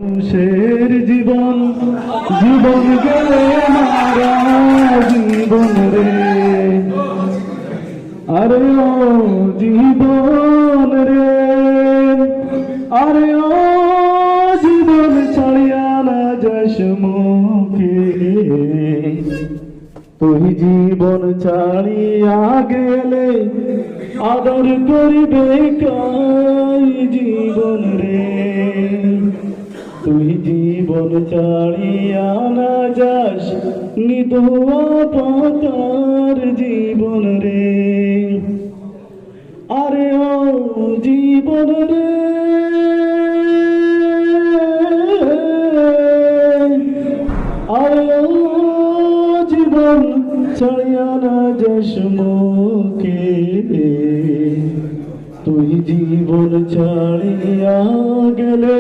মানুষের জীবন জীবন গেলে মারা জীবন রে, আরে ও জীবন রে, আরে ও জীবন ছাড়িয়া না যাস মুখে, তুই জীবন ছাড়িয়া গেলে আদর করিবে কাই জীবন রে, তুই জীবন ছাড়িয়া না যাস নিদুয়া পাতার জীবন রে, আরে ও জীবন রে, আরে ও জীবন ছাড়িয়া না যাস মুখে, তুই জীবন ছাড়িয়া গেলে